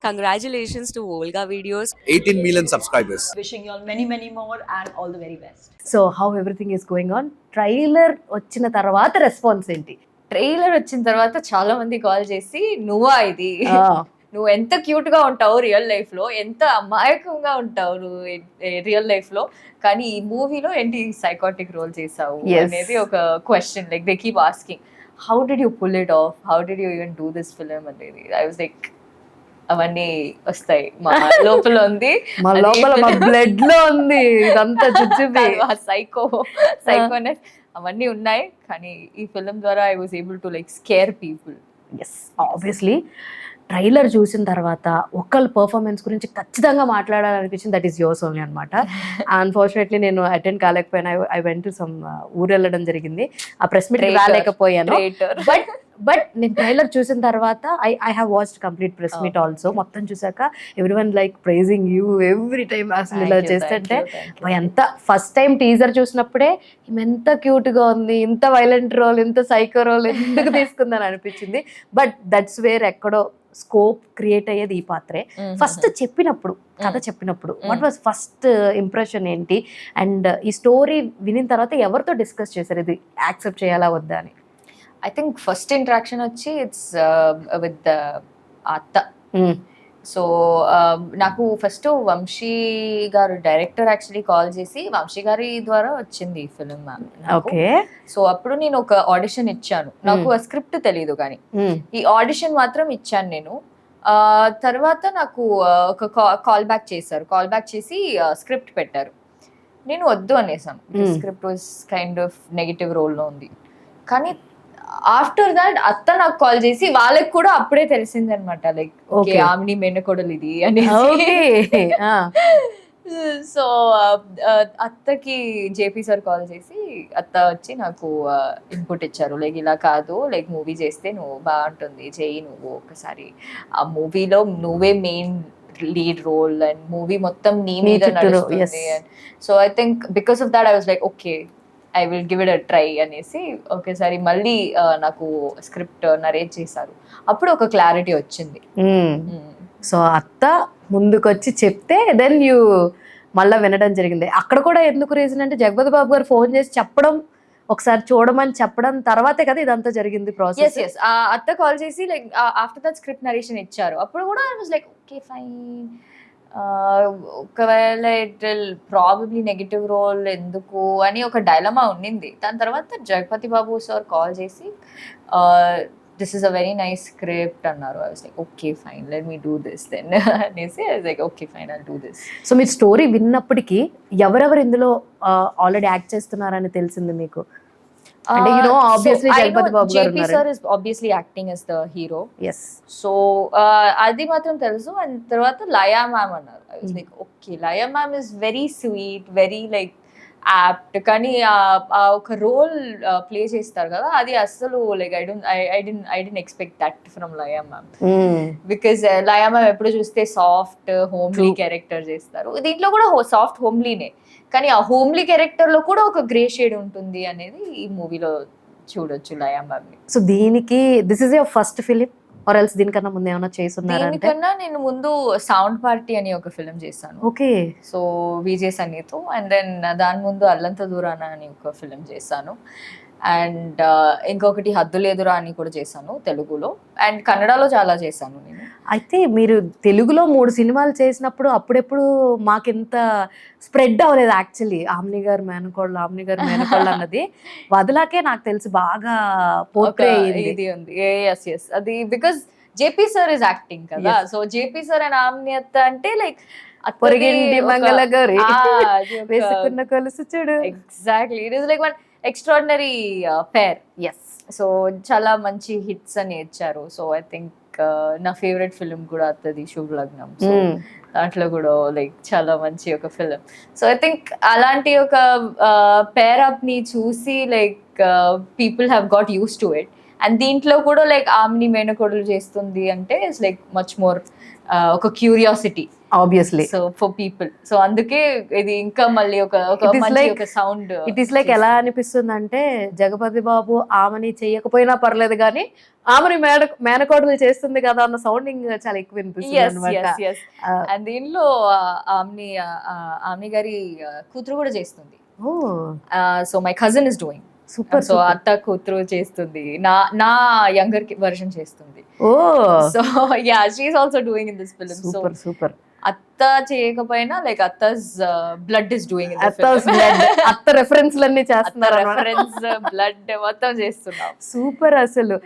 Congratulations to Volga Videos. 18 million subscribers. Wishing you all many, many more and all the very best. So how everything is going on. Trailer వచ్చిన తర్వాత response ఏంటి? Trailer వచ్చిన తర్వాత చాలా మంది call చేసి నువ్వా ఇది, నువ్వు ఎంత క్యూట్ గా ఉంటావు రియల్ లైఫ్ లో, ఎంత అమాయకంగా ఉంటావు నువ్వు రియల్ లైఫ్ లో, కానీ ఈ మూవీలో ఏంటి సైకాటిక్ రోల్ చేసావు అనేది ఒక question. Like they keep asking how did you pull it off, how did you even do this film అనేది. ఐ వాజ్ లైక్ అవన్నీ వస్తాయి మా లోపల ఉంది, మా లోపల మా బ్లడ్ లో ఉంది ఇదంతా జుజుబి సైకోనెస్ అవన్నీ ఉన్నాయి. కానీ ఈ ఫిలిం ద్వారా I was able to like scare people. Yes, obviously trailer చూసిన తర్వాత ఒకళ్ళ పర్ఫార్మెన్స్ గురించి ఖచ్చితంగా మాట్లాడాలనిపించింది. దట్ ఈస్ యువర్స్ ఓన్లీ అనమాట. అన్ఫార్చునేట్లీ నేను అటెండ్ కాలేకపోయినా, ఐ వెంట్ టు సమ్ ఊరు వెళ్ళడం జరిగింది, ఆ ప్రెస్ మీట్ రాలేకపోయాను. బట్ నేను ట్రైలర్ చూసిన తర్వాత I have watched complete press meet also. మొత్తం చూసాక everyone like praising you every time. అసలు ఇలా చేస్తుంటే ఎంత ఫస్ట్ టైం టీజర్ చూసినప్పుడే ఎంత క్యూట్ గా ఉంది, ఇంత వైలెంట్ రోల్, ఇంత సైకో రోల్ ఎందుకు తీసుకుందని అనిపించింది. బట్ దట్స్ వేర్ ఎక్కడో స్కోప్ క్రియేట్ అయ్యేది ఈ పాత్రే. ఫస్ట్ చెప్పినప్పుడు, కథ చెప్పినప్పుడు వాట్ వాజ్ ఫస్ట్ ఇంప్రెషన్ ఏంటి? అండ్ ఈ స్టోరీ వినిన తర్వాత ఎవరితో డిస్కస్ చేశారు ఇది యాక్సెప్ట్ చేయాలా వద్దా అని? ఐ థింక్ ఫస్ట్ ఇంటరాక్షన్ వచ్చి ఇట్స్ విత్ అత్త. సో నాకు ఫస్ట్ వంశీ గారు డైరెక్టర్ యాక్చువల్లీ కాల్ చేసి వంశీ గారి ద్వారా వచ్చింది ఈ ఫిలిం మ్యామ్. ఓకే. సో అప్పుడు నేను ఒక ఆడిషన్ ఇచ్చాను, నాకు ఆ స్క్రిప్ట్ తెలియదు కానీ ఈ ఆడిషన్ మాత్రం ఇచ్చాను నేను. తర్వాత నాకు ఒక కాల్ బ్యాక్ చేశారు, కాల్ బ్యాక్ చేసి స్క్రిప్ట్ పెట్టారు. నేను వద్దు అనేసాను, script was kind of negative రోల్లో ఉంది. కానీ ఆఫ్టర్ దాట్ అత్త నాకు కాల్ చేసి వాళ్ళకి కూడా అప్పుడే తెలిసింది అనమాట, లైక్ ఓకే ఆమెని మెన్నకొడలు ఇది అనేసి. సో అత్తకి జేపీ సార్ కాల్ చేసి అత్త వచ్చి నాకు ఇన్పుట్ ఇచ్చారు, లైక్ ఇలా కాదు, లైక్ మూవీ చేస్తే నువ్వు బాగుంటుంది, చెయ్యి నువ్వు ఒకసారి, ఆ మూవీలో నువ్వే main lead role and movie మొత్తం నీ మీద నడుస్తుంది. So I think because of that I was like okay I will give it a try అనేసి ఒకేసారి మళ్ళీ నాకు స్క్రిప్ట్ నరేట్ చేశారు. అప్పుడు ఒక క్లారిటీ వచ్చింది. సో అత్త ముందుకొచ్చి చెప్తే దెన్ యూ మళ్ళీ వినడం జరిగింది. అక్కడ కూడా ఎందుకు రీజన్ అంటే జగపతి బాబు గారు ఫోన్ చేసి చెప్పడం, ఒకసారి చూడమని చెప్పడం తర్వాతే కదా ఇదంతా జరిగింది ప్రాసెస్. ఎస్ అత్త కాల్ చేసి like after that script narration ఇచ్చారు. అప్పుడు కూడా I was like okay fine, ఒకవేళ it will probably negative role ఎందుకు అని ఒక డైలమా ఉండింది. దాని తర్వాత జగపతి బాబు సార్ కాల్ చేసి this is a very nice script అన్నారు. I was like okay fine let me do this then అనేసి I was like okay fine I'll do this. So మీ స్టోరీ విన్నప్పటికీ ఎవరెవరు ఇందులో ఆల్రెడీ యాక్ట్ చేస్తున్నారని తెలిసింది మీకు? అంటే you know obviously జగపతి బాబు గారు JP sir is obviously acting as the hero. Yes. So అది మాత్రం తెలుసు. అండ్ తర్వాత లయా మ్యామ్ అన్నారు. I was like okay Laya ma'am is very sweet, very like apt, కానీ ఆ ఒక రోల్ ప్లే చేస్తారు కదా, అది అస్సలు like I didn't expect that from Laya ma'am. Because Laya ma'am ఎప్పుడు చూస్తే సాఫ్ట్ హోమ్లీ క్యారెక్టర్ చేస్తారు, దీంట్లో కూడా సాఫ్ట్ హోమ్లీనే, కానీ ఆ హోమ్లీ క్యారెక్టర్ లో కూడా ఒక గ్రే షేడ్ ఉంటుంది అనేది ఈ మూవీలో చూడొచ్చు లయా మ్యామ్ ని. సో దీనికి this is your first film or else దీనికన్నా ముందు ఏమైనా చేస్తున్నారా? దీనికన్నా నేను ముందు సౌండ్ పార్టీ అని ఒక ఫిలిం చేశాను. ఓకే. సో విజయ్ సన్నీతో. అండ్ దెన్ దాని ముందు అల్లంత దూరాన అని ఒక ఫిలిం చేశాను. అండ్ ఇంకొకటి హద్దులేదురా అని కూడా చేశాను తెలుగులో. అండ్ కన్నడలో చాలా చేశాను నేను. అయితే మీరు తెలుగులో 3 సినిమాలు చేసినప్పుడు అప్పుడెప్పుడు మాకింత స్ప్రెడ్ అవ్వలేదు యాక్చువల్లీ. ఆమ్ని గారు మేనకోళ్ళు అన్నది వదలాకే నాకు తెలిసి బాగా పోర్ట్రే ఇది ఉంది. ఎస్ అది because JP sir is acting కదా. So JP sir and Amani అత్త అంటే లైక్ పొరిగింటి మంగళ గారి వేసుకున్న కొలుసు చూడు. Exactly it is like one extraordinary pair. Yes. So చాలా మంచి హిట్స్ అని ఇచ్చారు. సో ఐ థింక్ నా ఫేవరెట్ ఫిలిం కూడా అత్తది శుభ లగ్నం. సో దాంట్లో కూడా లైక్ చాలా మంచి ఒక ఫిలిం. సో ఐ థింక్ అలాంటి ఒక పేర్ అప్ ని చూసి like people have got use to it. And దీంట్లో కూడా లైక్ ఆమ్ని మేనకోడలు చేస్తుంది అంటే ఇట్స్ లైక్ మచ్ మోర్ ఒక curiosity obviously so for people. So అందుకే ఇది ఇంకా మళ్ళీ ఒక It is మంచి like- ఒక సౌండ్. ఇట్ ఈస్ లైక్ ఎలా అనిపిస్తుంది అంటే జగపతి బాబు ఆమెని చేయకపోయినా పర్లేదు కానీ ఆమెని మేనకోడలు చేస్తుంది కదా అన్న సౌండింగ్ చాలా ఎక్కువ వినిపిస్తుంది అనమాట. అండ్ దీనిలో ఆమ్ని గారి కూతురు కూడా చేస్తుంది. So my cousin is doing. Super so అత్త కూతురు చేస్తుంది, నా యంగర్ వర్షన్ చేస్తుంది. Oh so yeah she's also doing in this film. So super super. అత్త చేయకపోయినా లైక్ అత్తస్ బ్లడ్ ఇస్ డూయింగ్ ఇన్ అత్త రెఫరెన్స్లన్నీ చేస్తున్నారు. రెఫరెన్స్ బ్లడ్ మొత్తం చేస్తున్నాం. సూపర్ అసలు.